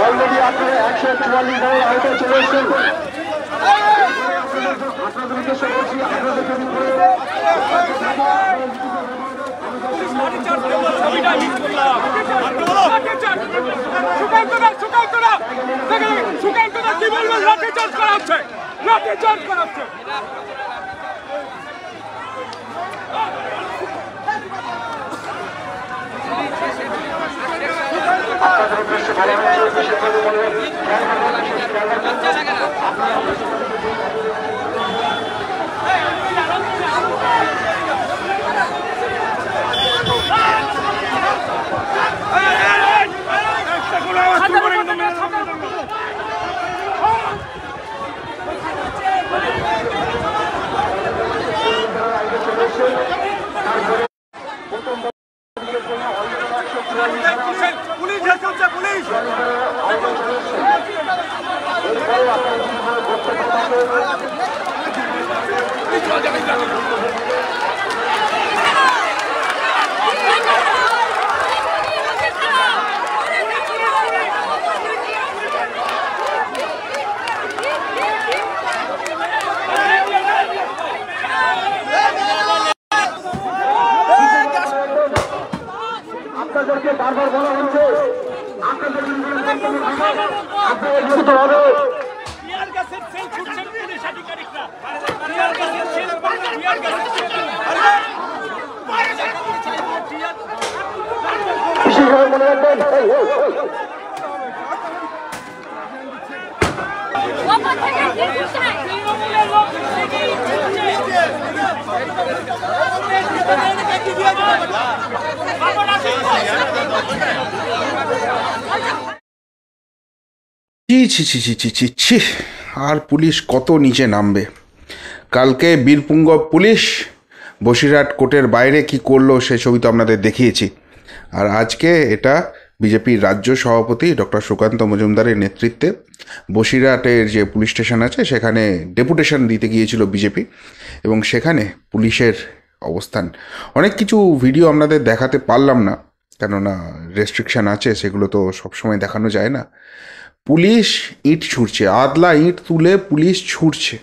Already আপনারা 144 রানের আওতায় চলে এসেছেন। আপনাদের উদ্দেশ্যে বলছি, আপনাদের যদি আপনাদের উদ্দেশ্যে বলা হয়েছে বিশেষভাবে বলে আপনাদেরকে বারবার বলা হচ্ছে আপনাদের বিশেষভাবে মনে রাখবেন ছি ছি ছি ছি ছি ছি আর পুলিশ কত নিচে নামবে। কালকে বীরপুঙ্গব পুলিশ বসিরহাট কোর্টের বাইরে কি করলো সে ছবি তো আপনাদের দেখিয়েছি। আর আজকে এটা বিজেপির রাজ্য সভাপতি ডক্টর সুকান্ত মজুমদারের নেতৃত্বে বসিরহাটের যে পুলিশ স্টেশন আছে সেখানে ডেপুটেশন দিতে গিয়েছিল বিজেপি, এবং সেখানে পুলিশের অবস্থান অনেক কিছু ভিডিও আপনাদের দেখাতে পারলাম না, কেননা রেস্ট্রিকশান আছে, সেগুলো তো সবসময় দেখানো যায় না। পুলিশ ইট ছুঁড়ছে, আদলা ইট তুলে পুলিশ ছুঁড়ছে,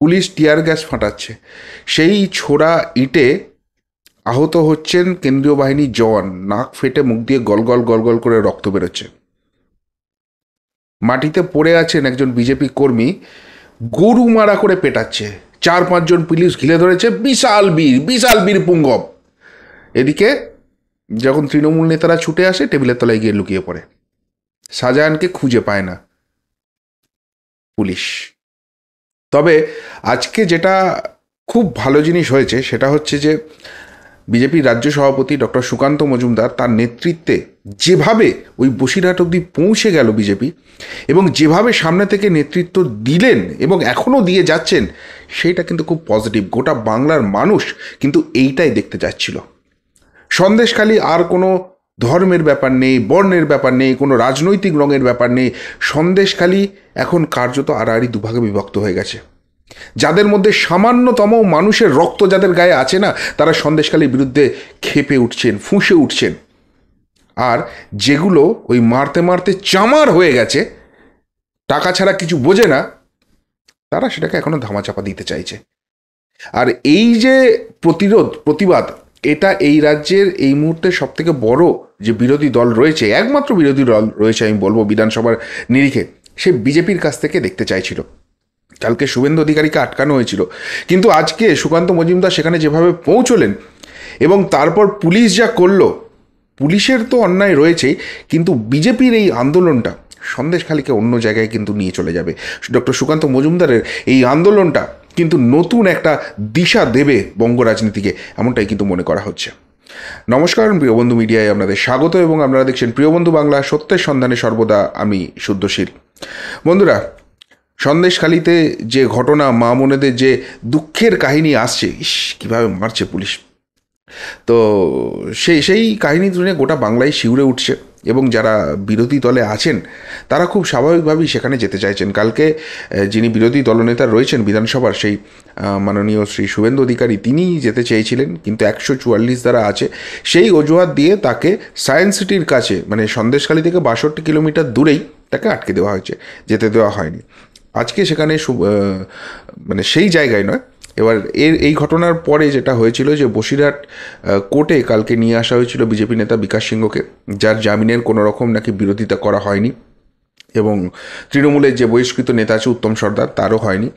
পুলিশ টিয়ার গ্যাস ফাটাচ্ছে, সেই ছোড়া ইটে আহত হচ্ছেন কেন্দ্রীয় বাহিনীর জওয়ান, নাক ফেটে মুখ দিয়ে গল গল গল গল করে রক্ত বেরোচ্ছে। মাটিতে পড়ে আছেন একজন বিজেপি কর্মী, গরু মারা করে পেটাচ্ছে, 4-5 জন পুলিশ ঘিরে ধরেছে, বিশাল বীর পুঙ্গব। এদিকে যখন তৃণমূল নেতারা ছুটে আসে টেবিলের তলায় গিয়ে লুকিয়ে পড়ে, শাহজাহানকে খুঁজে পায় না পুলিশ। তবে আজকে যেটা খুব ভালো জিনিস হয়েছে সেটা হচ্ছে যে বিজেপির রাজ্য সভাপতি ডক্টর সুকান্ত মজুমদার তার নেতৃত্বে যেভাবে ওই বসিরহাট অবধি পৌঁছে গেল বিজেপি, এবং যেভাবে সামনে থেকে নেতৃত্ব দিলেন এবং এখনও দিয়ে যাচ্ছেন, সেইটা কিন্তু খুব পজিটিভ। গোটা বাংলার মানুষ কিন্তু এইটাই দেখতে যাচ্ছিল। সন্দেশখালি আর কোনো ধর্মের ব্যাপার নেই, বর্ণের ব্যাপার নেই, কোনো রাজনৈতিক রঙের ব্যাপার নেই। সন্দেশখালি এখন কার্যত আড়াআড়ি দুভাগে বিভক্ত হয়ে গেছে। যাদের মধ্যে সামান্যতম মানুষের রক্ত যাদের গায়ে আছে না, তারা সন্দেশখালির বিরুদ্ধে ক্ষেপে উঠছেন, ফুঁসে উঠছেন। আর যেগুলো ওই মারতে মারতে চামার হয়ে গেছে, টাকা ছাড়া কিছু বোঝে না, তারা সেটাকে এখনো ধামাচাপা দিতে চাইছে। আর এই যে প্রতিবাদ, এটা এই রাজ্যের এই মুহূর্তে সব থেকে বড় যে বিরোধী দল রয়েছে, একমাত্র বিরোধী দল রয়েছে আমি বলবো বিধানসভার নিরিখে, সে বিজেপির কাছ থেকে দেখতে চাইছিল। কালকে শুভেন্দু অধিকারীকে আটকানো হয়েছিল, কিন্তু আজকে সুকান্ত মজুমদার সেখানে যেভাবে পৌঁছলেন এবং তারপর পুলিশ যা করলো, পুলিশের তো অন্যায় রয়েছেই, কিন্তু বিজেপির এই আন্দোলনটা সন্দেশখালিকে অন্য জায়গায় কিন্তু নিয়ে চলে যাবে। ডক্টর সুকান্ত মজুমদারের এই আন্দোলনটা কিন্তু নতুন একটা দিশা দেবে বঙ্গ রাজনীতিকে, এমনটাই কিন্তু মনে করা হচ্ছে। নমস্কার, প্রিয়বন্ধু মিডিয়ায় আপনাদের স্বাগত, এবং আপনারা দেখছেন প্রিয়বন্ধু বাংলা, সত্যের সন্ধানে সর্বদা আমি শুদ্ধশীল। বন্ধুরা, সন্দেশখালিতে যে ঘটনা, মা বোনেদের যে দুঃখের কাহিনী আসছে, কীভাবে মারছে পুলিশ, তো সেই কাহিনী শুনে গোটা বাংলায় শিউরে উঠছে। এবং যারা বিরোধী দলে আছেন তারা খুব স্বাভাবিকভাবেই সেখানে যেতে চাইছেন। কালকে যিনি বিরোধী দলনেতা রয়েছেন বিধানসভার, সেই মাননীয় শ্রী শুভেন্দু অধিকারী, তিনি যেতে চেয়েছিলেন, কিন্তু 144 দ্বারা আছে সেই অজুহাত দিয়ে তাকে সায়েন্স সিটির কাছে, মানে সন্দেশখালী থেকে 62 কিলোমিটার দূরেই তাকে আটকে দেওয়া হয়েছে, যেতে দেওয়া হয়নি। আজকে সেখানে মানে সেই জায়গায় নয়। এবার এই ঘটনার পরে যেটা হয়েছিল যে বসিরহাট কোর্টে কালকে নিয়ে আসা হয়েছিল বিজেপি নেতা বিকাশ সিংহকে, যার জামিনের কোনো রকম নাকি বিরোধিতা করা হয়নি, এবং তৃণমূলের যে বহিষ্কৃত নেতা আছে উত্তম সর্দার, তারও হয়নি।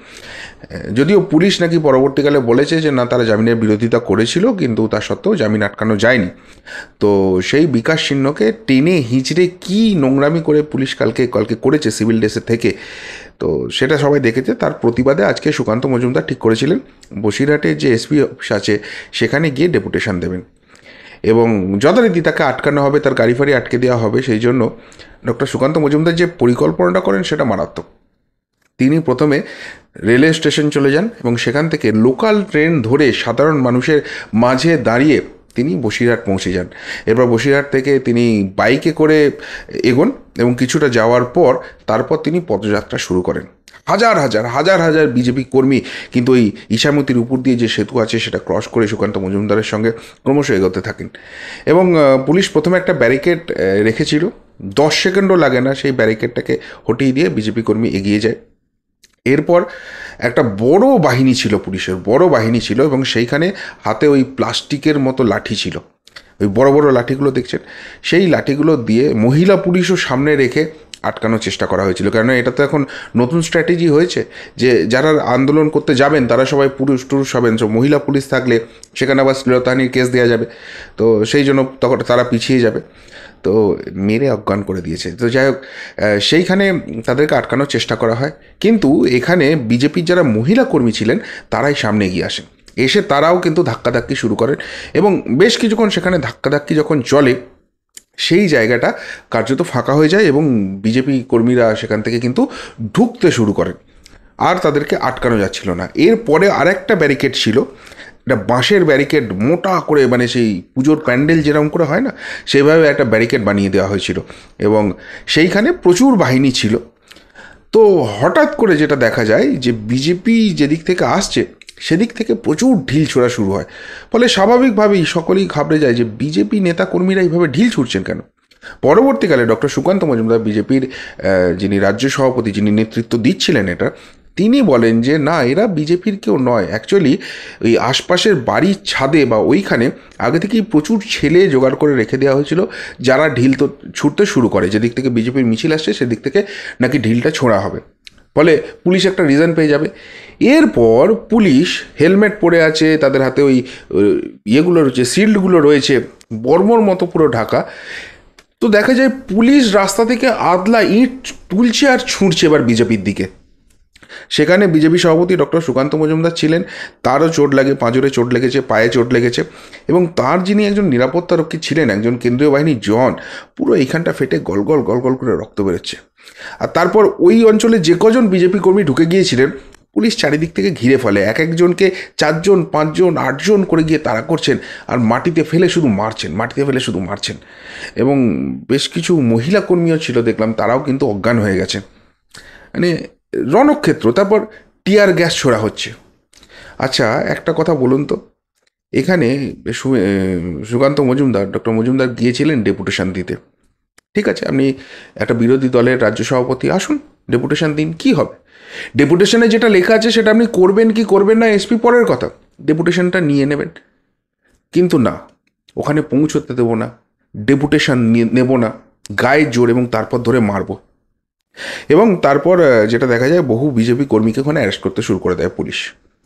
যদিও পুলিশ নাকি পরবর্তীকালে বলেছে যে না, তারা জামিনের বিরোধিতা করেছিল, কিন্তু তা সত্ত্বেও জামিন আটকানো যায়নি। তো সেই বিকাশ সিংহকে টেনে হিঁচড়ে কী নোংরামি করে পুলিশ কালকে করেছে সিভিল ড্রেসে থেকে, তো সেটা সবাই দেখেছে। তার প্রতিবাদে আজকে সুকান্ত মজুমদার ঠিক করেছিলেন বসিরহাটে যে এসপি অফিস আছে সেখানে গিয়ে ডেপুটেশন দেবেন, এবং যথারীতি তাকে আটকানো হবে, তার গাড়ি ফাড়ি আটকে দেওয়া হবে। সেই জন্য ডক্টর সুকান্ত মজুমদার যে পরিকল্পনাটা করেন সেটা মারাত্মক। তিনি প্রথমে রেলওয়ে স্টেশন চলে যান এবং সেখান থেকে লোকাল ট্রেন ধরে সাধারণ মানুষের মাঝে দাঁড়িয়ে তিনি বসিরহাট পৌঁছে যান। এরপর বসিরহাট থেকে তিনি বাইকে করে এগোন এবং কিছুটা যাওয়ার পর তারপর তিনি পদযাত্রা শুরু করেন। হাজার হাজার বিজেপি কর্মী কিন্তু ওই ইছামতির উপর দিয়ে যে সেতু আছে সেটা ক্রস করে সুকান্ত মজুমদারের সঙ্গে ক্রমশ এগোতে থাকেন, এবং পুলিশ প্রথমে একটা ব্যারিকেড রেখেছিল, 10 সেকেন্ডও লাগে না সেই ব্যারিকেডটাকে হটিয়ে দিয়ে বিজেপি কর্মী এগিয়ে যায়। এরপর একটা বড় বাহিনী ছিল, পুলিশের বড় বাহিনী ছিল, এবং সেইখানে হাতে ওই প্লাস্টিকের মতো লাঠি ছিল, ওই বড় বড় লাঠিগুলো দেখছেন, সেই লাঠিগুলো দিয়ে মহিলা পুলিশও সামনে রেখে আটকানোর চেষ্টা করা হয়েছিল। কেননা এটা তো এখন নতুন স্ট্র্যাটেজি হয়েছে যে যারা আন্দোলন করতে যাবেন তারা সবাই পুরুষ টুরুষ হবেন, সব মহিলা পুলিশ থাকলে সেখানে আবার শ্লীলতাহানির কেস দেওয়া যাবে, তো সেই জন্য তখন তারা পিছিয়ে যাবে, তো মেরে অজ্ঞান করে দিয়েছে। তো যাই হোক, সেইখানে তাদেরকে আটকানোর চেষ্টা করা হয়, কিন্তু এখানে বিজেপির যারা মহিলা কর্মী ছিলেন তারাই সামনে এগিয়ে আসেন, এসে তারাও কিন্তু ধাক্কাধাক্কি শুরু করেন, এবং বেশ কিছুক্ষণ সেখানে ধাক্কাধাক্কি যখন চলে সেই জায়গাটা কার্যত ফাঁকা হয়ে যায় এবং বিজেপি কর্মীরা সেখান থেকে কিন্তু ঢুকতে শুরু করেন, আর তাদেরকে আটকানো যাচ্ছিল না। এরপরে আরেকটা ব্যারিকেড ছিল, একটা বাঁশের ব্যারিকেড মোটা করে, মানে সেই পুজোর প্যান্ডেল যেরকম করে হয় না সেইভাবে একটা ব্যারিকেড বানিয়ে দেওয়া হয়েছিল, এবং সেইখানে প্রচুর বাহিনী ছিল। তো হঠাৎ করে যেটা দেখা যায় যে বিজেপি যেদিক থেকে আসছে সেদিক থেকে প্রচুর ঢিল ছোড়া শুরু হয়, ফলে স্বাভাবিকভাবেই সকলেই ঘাবড়ে যায় যে বিজেপি নেতাকর্মীরা এইভাবে ঢিল ছুটছেন কেন। পরবর্তীকালে ডক্টর সুকান্ত মজুমদার, বিজেপির যিনি রাজ্য সভাপতি, যিনি নেতৃত্ব দিচ্ছিলেন এটা, তিনি বলেন যে না, এরা বিজেপির কেউ নয়, অ্যাকচুয়ালি ওই আশপাশের বাড়ির ছাদে বা ওইখানে আগে থেকেই প্রচুর ছেলে জোগাড় করে রেখে দেওয়া হয়েছিল, যারা ঢিল তো ছুটতে শুরু করে, যেদিক থেকে বিজেপির মিছিল আসছে সেদিক থেকে নাকি ঢিলটা ছোঁড়া হবে, ফলে পুলিশ একটা রিজন পেয়ে যাবে। এরপর পুলিশ হেলমেট পরে আছে, তাদের হাতে ওই ইয়েগুলো রয়েছে, শিল্ডগুলো রয়েছে, বর্মর মতো পুরো ঢাকা। তো দেখা যায় পুলিশ রাস্তা থেকে আদলা ইঁট তুলছে আর ছুঁড়ছে এবার বিজেপির দিকে। সেখানে বিজেপি সভাপতি ডক্টর সুকান্ত মজুমদার ছিলেন, তারও চোট লাগে, পাঁজরে চোট লেগেছে, পায়ে চোট লেগেছে, এবং তার যিনি একজন নিরাপত্তারক্ষী ছিলেন, একজন কেন্দ্রীয় বাহিনীর জওয়ান, পুরো এইখানটা ফেটে গল গল করে রক্ত বেরোচ্ছে। আর তারপর ওই অঞ্চলে যে কজন বিজেপি কর্মী ঢুকে গিয়েছিলেন পুলিশ চারিদিক থেকে ঘিরে ফেলে, এক একজনকে 4 জন 5 জন 8 জন করে গিয়ে তাড়া করছেন, আর মাটিতে ফেলে শুধু মারছেন, এবং বেশ কিছু মহিলা কর্মীও ছিল দেখলাম, তারাও কিন্তু অজ্ঞান হয়ে গেছে, মানে রণক্ষেত্র। তারপর টিয়ার গ্যাস ছোড়া হচ্ছে। আচ্ছা, একটা কথা বলুন তো, এখানে সুকান্ত মজুমদার, ডক্টর মজুমদার গিয়েছিলেন ডেপুটেশন দিতে, ঠিক আছে, আপনি একটা বিরোধী দলের রাজ্য সভাপতি, আসুন ডেপুটেশন দিন, কি হবে? ডেপুটেশনে যেটা লেখা আছে সেটা আপনি করবেন কি করবেন না এসপি পরের কথা, ডেপুটেশনটা নিয়ে নেবেন। কিন্তু না, ওখানে পৌঁছতে দেবো না, ডেপুটেশন নেব না, গায়ে জোর, এবং তারপর ধরে মারবো। এবং তারপর যেটা দেখা যায়, বহু বিজেপি কর্মীকে ওখানে অ্যারেস্ট করতে শুরু করে দেয় পুলিশ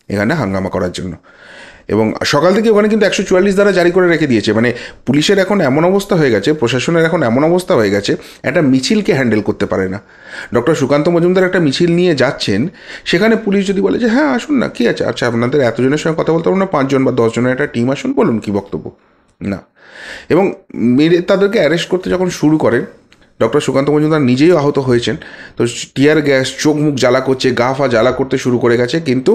এখানে হাঙ্গামা করার জন্য, এবং সকাল থেকে ওখানে কিন্তু 144 ধারা জারি করে রেখে দিয়েছে। মানে পুলিশের এখন এমন অবস্থা হয়ে গেছে, প্রশাসনের এখন এমন অবস্থা হয়ে গেছে, একটা মিছিলকে হ্যান্ডেল করতে পারে না। ডক্টর সুকান্ত মজুমদার একটা মিছিল নিয়ে যাচ্ছেন, সেখানে পুলিশ যদি বলে যে হ্যাঁ আসুন না, কী আছে, আচ্ছা আপনাদের এতজনের সঙ্গে কথা বলতে পারবো না, 5 জন বা 10 জনের একটা টিম আসুন, বলুন কী বক্তব্য, না। এবং মেরে তাদেরকে অ্যারেস্ট করতে যখন শুরু করেন, ডক্টর সুকান্ত মজুমদার নিজেই আহত হয়েছেন, তো টিয়ার গ্যাস চোখ মুখ জ্বালা করছে, গা ফা জ্বালা করতে শুরু করে গেছে, কিন্তু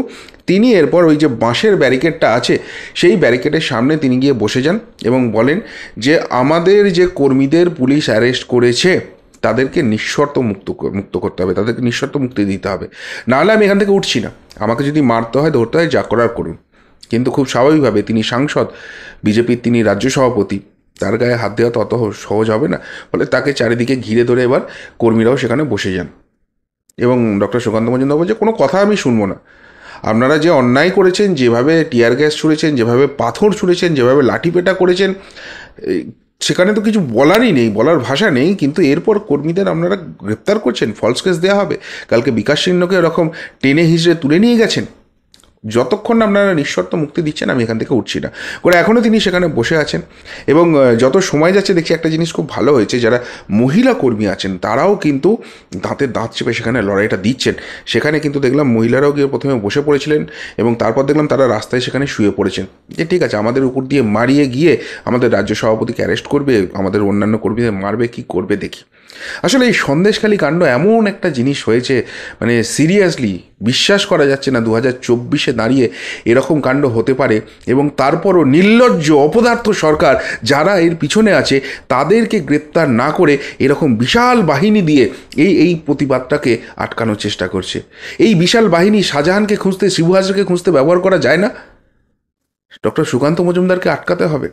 তিনি এরপর ওই যে বাঁশের ব্যারিকেডটা আছে সেই ব্যারিকেডের সামনে তিনি গিয়ে বসে যান এবং বলেন যে আমাদের যে কর্মীদের পুলিশ অ্যারেস্ট করেছে তাদেরকে নিঃশর্ত মুক্ত করতে হবে, তাদেরকে নিঃশর্ত মুক্তি দিতে হবে, নাহলে আমি এখান থেকে উঠছি না, আমাকে যদি মারতে হয় ধরতে হয় যা করার করুন। কিন্তু খুব স্বাভাবিকভাবে তিনি সাংসদ, বিজেপির তিনি রাজ্য সভাপতি, তার গায়ে হাত দেওয়া তো অত সহজ হবে না, ফলে তাকে চারিদিকে ঘিরে ধরে এবার কর্মীরাও সেখানে বসে যান এবং ডক্টর সুকান্ত মজুমদার বলছে কোনো কথা আমি শুনবো না, আপনারা যে অন্যায় করেছেন, যেভাবে টিয়ার গ্যাস ছুঁড়েছেন, যেভাবে পাথর ছুঁড়েছেন, যেভাবে লাঠিপেটা করেছেন, সেখানে তো কিছু বলারই নেই, বলার ভাষা নেই। কিন্তু এরপর কর্মীদের আপনারা গ্রেপ্তার করছেন, ফলস কেস দেওয়া হবে, কালকে বিকাশ সিংহকে এরকম টেনে হিঁচড়ে তুলে নিয়ে গেছেন, যতক্ষণ না আপনারা নিঃশর্ত মুক্তি দিচ্ছেন আমি এখান থেকে উঠছি না করে এখনও তিনি সেখানে বসে আছেন। এবং যত সময় যাচ্ছে দেখছি একটা জিনিস খুব ভালো হয়েছে, যারা মহিলা কর্মী আছেন তারাও কিন্তু দাঁতের দাঁত চেপে সেখানে লড়াইটা দিচ্ছেন। সেখানে কিন্তু দেখলাম মহিলারাও গিয়ে প্রথমে বসে পড়েছিলেন এবং তারপর দেখলাম তারা রাস্তায় সেখানে শুয়ে পড়েছেন যে ঠিক আছে আমাদের উপর দিয়ে মারিয়ে গিয়ে আমাদের রাজ্য সভাপতিকে অ্যারেস্ট করবে, আমাদের অন্যান্য কর্মীদের মারবে, কি করবে দেখি। আসলে এই সন্দেশখালী কাণ্ড এমন একটা জিনিস হয়েছে, মানে সিরিয়াসলি বিশ্বাস করা যাচ্ছে না 2024-এ দাঁড়িয়ে এরকম কাণ্ড হতে পারে। এবং তারপরও নির্লজ্জ অপদার্থ সরকার যারা এর পিছনে আছে তাদেরকে গ্রেপ্তার না করে এরকম বিশাল বাহিনী দিয়ে এই প্রতিবাদটাকে আটকানোর চেষ্টা করছে। এই বিশাল বাহিনী শাহজাহানকে খুঁজতে, শিবু হাজরাকে খুঁজতে ব্যবহার করা যায় না, ডক্টর সুকান্ত মজুমদারকে আটকাতে হবে।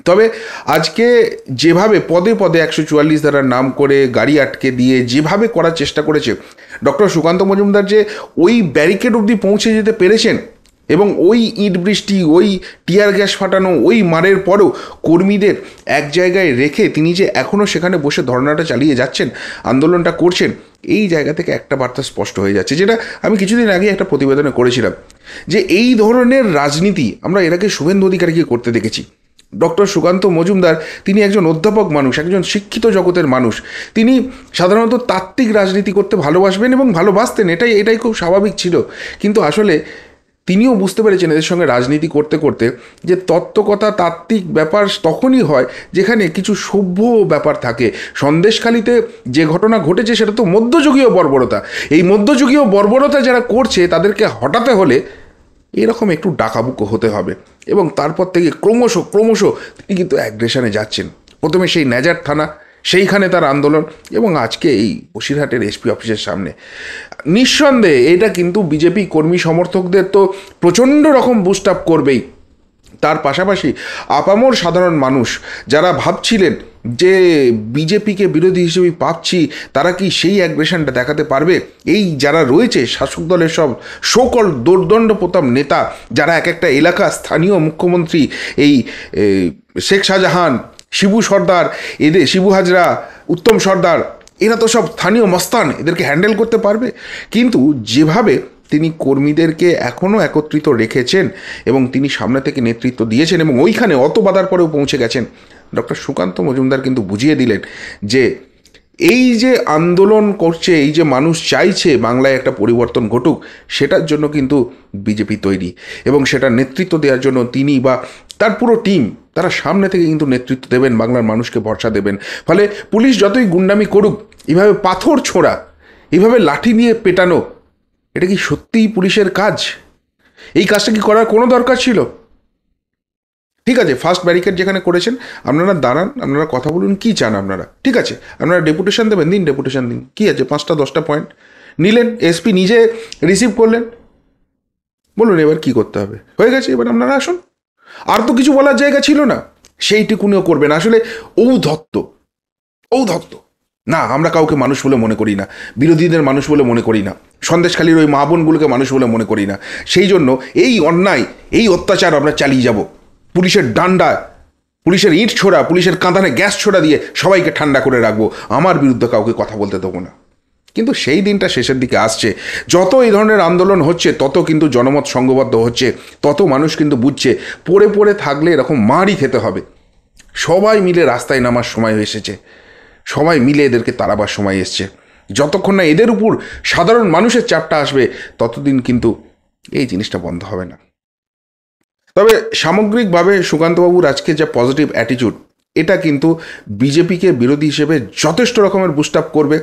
তবে আজকে যেভাবে পদে পদে 144 ধারার নাম করে গাড়ি আটকে দিয়ে যেভাবে করার চেষ্টা করেছে ডক্টর সুকান্ত মজুমদার, যে ওই ব্যারিকেড অবধি পৌঁছে যেতে পেরেছেন এবং ওই ইট বৃষ্টি, ওই টিয়ার গ্যাস ফাটানো, ওই মারের পরও কর্মীদের এক জায়গায় রেখে তিনি যে এখনও সেখানে বসে ধর্নাটা চালিয়ে যাচ্ছেন, আন্দোলনটা করছেন, এই জায়গা থেকে একটা বার্তা স্পষ্ট হয়ে যাচ্ছে, যেটা আমি কিছুদিন আগে একটা প্রতিবেদনে করেছিলাম, যে এই ধরনের রাজনীতি আমরা এর আগে শুভেন্দু অধিকারীকে করতে দেখেছি। ডক্টর সুকান্ত মজুমদার তিনি একজন অধ্যাপক মানুষ, একজন শিক্ষিত জগতের মানুষ, তিনি সাধারণত তাত্ত্বিক রাজনীতি করতে ভালোবাসবেন এবং ভালোবাসতেন, এটাই খুব স্বাভাবিক ছিল। কিন্তু আসলে তিনিও বুঝতে পেরেছেন এদের সঙ্গে রাজনীতি করতে করতে যে তত্ত্বকথা, তাত্ত্বিক ব্যাপার তখনই হয় যেখানে কিছু সভ্য ব্যাপার থাকে। সন্দেশখালীতে যে ঘটনা ঘটেছে সেটা তো মধ্যযুগীয় বর্বরতা, এই মধ্যযুগীয় বর্বরতা যারা করছে তাদেরকে হটাতে হলে এরকম একটু ডাকাবুকো হতে হবে। এবং তারপর থেকে ক্রমশ তিনি কিন্তু অ্যাগ্রেশনে যাচ্ছেন। প্রথমে সেই নেজার থানা, সেইখানে তার আন্দোলন, এবং আজকে এই বসিরহাটের এসপি অফিসের সামনে। নিঃসন্দেহে এটা কিন্তু বিজেপি কর্মী সমর্থকদের তো প্রচণ্ড রকম বুস্ট আপ করবেই। তার পাশাপাশি আপামর সাধারণ মানুষ যারা ভাবছিলেন যে বিজেপিকে বিরোধী হিসেবে পাচ্ছি, তারা কি সেই অ্যাগ্রেশনটা দেখাতে পারবে? এই যারা রয়েছে শাসক দলের সব সকল দোর্দণ্ড প্রতাপ নেতা, যারা এক একটা এলাকা স্থানীয় মুখ্যমন্ত্রী, এই শেখ শাহজাহান, শিবু সর্দার, এদের শিবু হাজরা, উত্তম সর্দার, এরা তো সব স্থানীয় মস্তান, এদেরকে হ্যান্ডেল করতে পারবে? কিন্তু যেভাবে তিনি কর্মীদেরকে এখনও একত্রিত রেখেছেন এবং তিনি সামনে থেকে নেতৃত্ব দিয়েছেন এবং ওইখানে অত বাধার পরেও পৌঁছে গেছেন, ডক্টর সুকান্ত মজুমদার কিন্তু বুঝিয়ে দিলেন যে এই যে আন্দোলন করছে, এই যে মানুষ চাইছে বাংলায় একটা পরিবর্তন ঘটুক, সেটার জন্য কিন্তু বিজেপি তৈরি এবং সেটা নেতৃত্ব দেওয়ার জন্য তিনি বা তার পুরো টিম তারা সামনে থেকে কিন্তু নেতৃত্ব দেবেন, বাংলার মানুষকে ভরসা দেবেন। ফলে পুলিশ যতই গুন্ডামি করুক, এইভাবে পাথর ছোঁড়া, এইভাবে লাঠি নিয়ে পেটানো, এটা কি সত্যিই পুলিশের কাজ? এই কাজটা কি করার কোনো দরকার ছিল? ঠিক আছে, ফার্স্ট ব্যারিকেড যেখানে করেছেন আপনারা দাঁড়ান, আপনারা কথা বলুন, কি চান আপনারা, ঠিক আছে, আপনারা ডেপুটেশন দেবেন, দিন ডেপুটেশন দিন, কি আছে, 5-10টা পয়েন্ট নিলেন, এসপি নিজে রিসিভ করলেন, বলুন এবার কি করতে হবে, হয়ে গেছে, এবার আপনারা আসুন। আর তো কিছু বলার জায়গা ছিল না, সেইটুকুনিও করবেন। আসলে ঔদ্ধত্য না, আমরা কাউকে মানুষ বলে মনে করি না, বিরোধীদের মানুষ বলে মনে করি না, সন্দেশখালীর ওই মা বোনগুলোকে মানুষ বলে মনে করি না। সেই জন্য এই অন্যায়, এই অত্যাচার আমরা চালিয়ে যাব। পুলিশের ডান্ডা, পুলিশের ইট ছোড়া, পুলিশের কাঁদানে গ্যাস ছোড়া দিয়ে সবাইকে ঠান্ডা করে রাখবো, আমার বিরুদ্ধে কাউকে কথা বলতে দেবো না। কিন্তু সেই দিনটা শেষের দিকে আসছে। যত এই ধরনের আন্দোলন হচ্ছে তত কিন্তু জনমত সংঘবদ্ধ হচ্ছে, তত মানুষ কিন্তু বুঝছে পড়ে পড়ে থাকলে এরকম মারই খেতে হবে। সবাই মিলে রাস্তায় নামার সময় এসেছে, সবাই মিলে এদেরকে তাড়াবার সময় এসছে। যতক্ষণ না এদের উপর সাধারণ মানুষের চাপটা আসবে ততদিন কিন্তু এই জিনিসটা বন্ধ হবে না। তবে সামগ্রিকভাবে সুকান্তবাবুর আজকে যা পজিটিভ অ্যাটিটিউড, এটা কিন্তু বিজেপিকে বিরোধী হিসেবে যথেষ্ট রকমের বুস্ট আপ করবে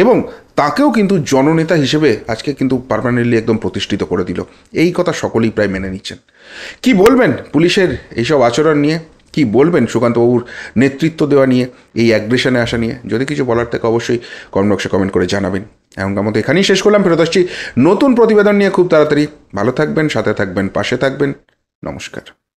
এবং তাকেও কিন্তু জননেতা হিসেবে আজকে কিন্তু পার্মানেন্টলি একদম প্রতিষ্ঠিত করে দিল। এই কথা সকলেই প্রায় মেনে নিচ্ছেন। কি বলবেন পুলিশের এইসব আচরণ নিয়ে? কি বলবেন সুকান্তবাবুর নেতৃত্ব দেওয়া নিয়ে, এই অ্যাগ্রেশনে আসা নিয়ে? যদি কিছু বলার থাকে অবশ্যই কমেন্ট বক্সে কমেন্ট করে জানাবেন। এমনকার মতো এখানেই শেষ করলাম, ফেরত আসছি নতুন প্রতিবেদন নিয়ে খুব তাড়াতাড়ি। ভালো থাকবেন, সাথে থাকবেন, পাশে থাকবেন। নমস্কার।